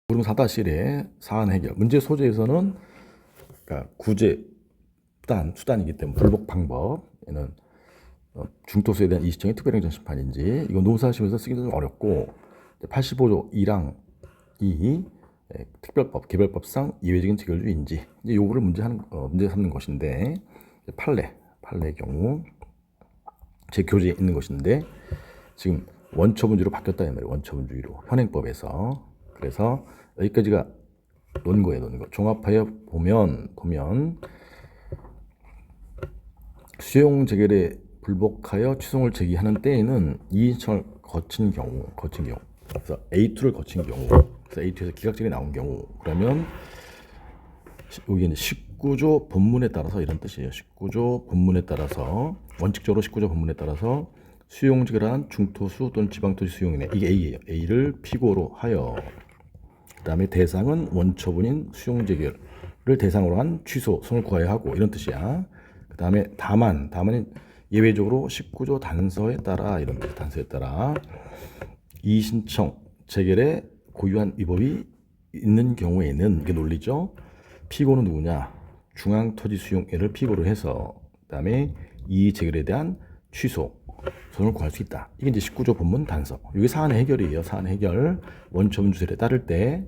구름 4-1의 사안 해결. 문제 소재에서는 그러니까 구제, 수단이기 때문에 불복 방법. 얘는 중토수에 대한 이시청의 특별행정 심판인지 이거 노사시험에서 쓰기도 좀 어렵고 85조 1항 2 특별법, 개별법상 이외적인 체결주의인지 이제 요거를 문제 삼는 것인데 판례의 경우 제 교재에 있는 것인데 지금 원처분주의로 바뀌었다 이 말이에요. 원처분주의로 현행법에서. 그래서 여기까지가 논거예요. 종합하여 보면 수용 재결에 불복하여 취소를 제기하는 때에는 이의청을 거친 경우 그래서 A2를 거친 경우 그래서 A2에서 기각절이 나온 경우 그러면 여기 19조 본문에 따라서 이런 뜻이에요. 19조 본문에 따라서 원칙적으로 19조 본문에 따라서 수용 재결한 중토수 또는 지방토지 수용인에 이게 A예요. A를 피고로 하여 그 다음에 대상은 원처분인 수용 재결을 대상으로 한 취소, 손을 구하여 하고 이런 뜻이야. 그 다음에 다만은 예외적으로 19조 단서에 따라 이런 뜻, 단서에 따라 이의신청 재결에 고유한 위법이 있는 경우에는 이게 논리죠. 피고는 누구냐? 중앙토지수용회를 피고로 해서 그 다음에 이의 재결에 대한 취소, 손을 구할 수 있다. 이게 이제 19조 본문 단서. 이게 사안 해결이에요. 사안 해결 원처분 주설에 따를 때.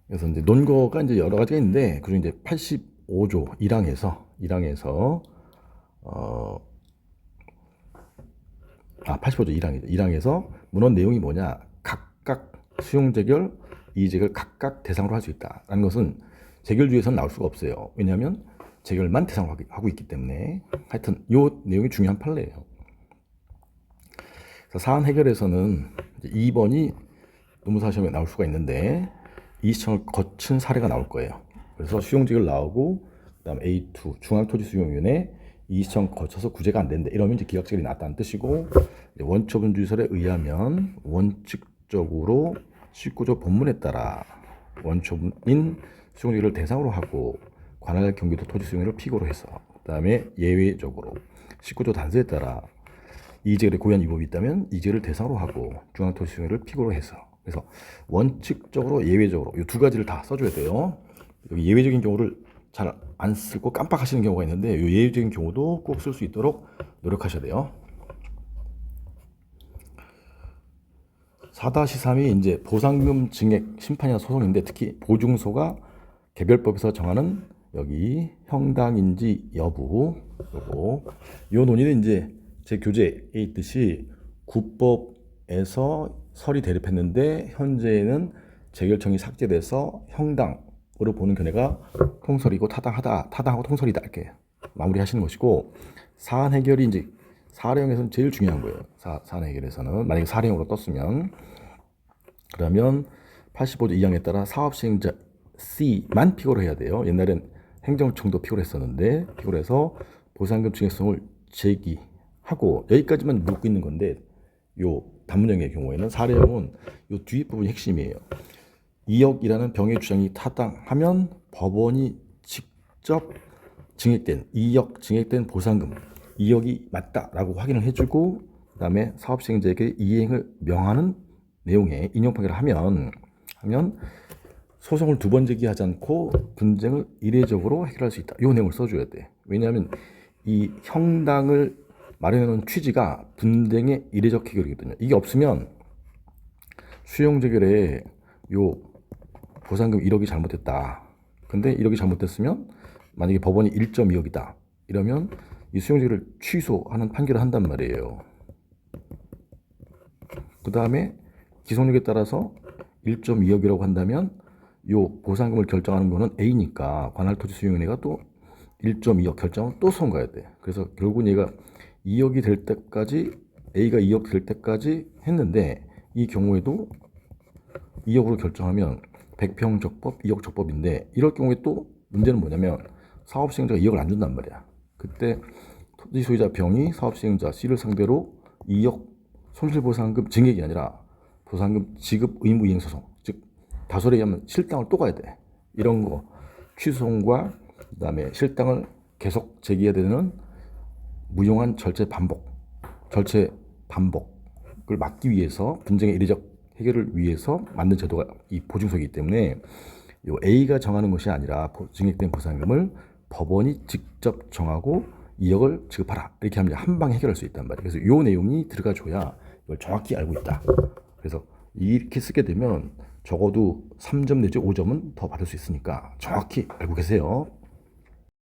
그래서 이제 논거가 이제 여러 가지가 있는데 그중에 이제 85조 1항에서 85조 1항에서 문헌 내용이 뭐냐? 각각 수용 재결, 이의 재결 각각 대상으로 할 수 있다라는 것은 재결주의에서는 나올 수가 없어요. 왜냐하면 재결만 대상으로 하고 있기 때문에. 하여튼 이 내용이 중요한 판례예요. 사안 해결에서는 2번이 노무사 시험에 나올 수가 있는데 이의청을 거친 사례가 나올 거예요. 그래서 수용재결 나오고 그다음 A2 중앙토지수용위원회 이의청 거쳐서 구제가 안 된다. 이러면 이제 기각재결이 났다는 뜻이고 원처분주의설에 의하면 원칙적으로 19조 본문에 따라 원처분인 수용재결을 대상으로 하고 관할 경기도 토지수용회를 피고로 해서 그 다음에 예외적으로 19조 단서에 따라 이의재결에 고유한 위법이 있다면 이의재결을 대상으로 하고 중앙토지수용회를 피고로 해서 그래서 원칙적으로 예외적으로 이 두 가지를 다 써줘야 돼요. 여기 예외적인 경우를 잘 안 쓰고 깜빡하시는 경우가 있는데 이 예외적인 경우도 꼭 쓸 수 있도록 노력하셔야 돼요. 4-3이 이제 보상금 증액 심판이나 소송인데 특히 보증소가 개별법에서 정하는 여기 형당인지 여부 요 논의는 이제 제 교재에 있듯이 구법에서 설이 대립했는데 현재는 재결청이 삭제돼서 형당으로 보는 견해가 통설이고 타당하고 통설이다 이렇게 마무리하시는 것이고 사안 해결이 이제 사례형에서는 제일 중요한 거예요. 사안 해결에서는 만약에 사례형으로 떴으면 그러면 85조 2항에 따라 사업시행자 C만 피고를 해야 돼요. 옛날엔 행정청도 피고를 했었는데 피고를 해서 보상금 증액성을 제기하고 여기까지만 묻고 있는 건데 요 단문형의 경우에는 사례형은 요 뒤에 부분이 핵심이에요. 2억이라는 병의 주장이 타당하면 법원이 직접 증액된 2억 증액된 보상금 2억이 맞다라고 확인을 해주고 그 다음에 사업시행자에게 이행을 명하는 내용의 인용 판결을 하면 소송을 두 번 제기하지 않고 분쟁을 이례적으로 해결할 수 있다. 이 내용을 써줘야 돼. 왜냐하면 이 형당을 마련해놓은 취지가 분쟁의 이례적 해결이거든요. 이게 없으면 수용 재결에 요 보상금 1억이 잘못됐다. 근데 1억이 잘못됐으면 만약에 법원이 1.2억이다. 이러면 이 수용 재결을 취소하는 판결을 한단 말이에요. 그 다음에 기속력에 따라서 1.2억이라고 한다면 요 보상금을 결정하는 거는 A니까 관할토지수용회가 또 1.2억 결정을 또 선고해야 돼. 그래서 결국은 얘가 2억이 될 때까지 A가 2억 될 때까지 했는데 이 경우에도 2억으로 결정하면 100평 적법, 2억 적법인데 이럴 경우에 또 문제는 뭐냐면 사업시행자가 2억을 안 준단 말이야. 그때 토지 소유자 병이 사업시행자 C를 상대로 2억 손실보상금 증액이 아니라 보상금 지급 의무 이행 소송, 즉 다소리에 의하면 실당을 또 가야 돼. 이런 거 취소송과 그다음에 실당을 계속 제기해야 되는 무용한 절체 반복을 막기 위해서 분쟁의 이례적 해결을 위해서 만든 제도가 이 보증서이기 때문에 요 A가 정하는 것이 아니라 증액된 보상금을 법원이 직접 정하고 2억을 지급하라 이렇게 하면 한 방에 해결할 수 있단 말이에요. 그래서 요 내용이 들어가줘야 이걸 정확히 알고 있다. 그래서 이렇게 쓰게 되면 적어도 3점 내지 5점은 더 받을 수 있으니까 정확히 알고 계세요.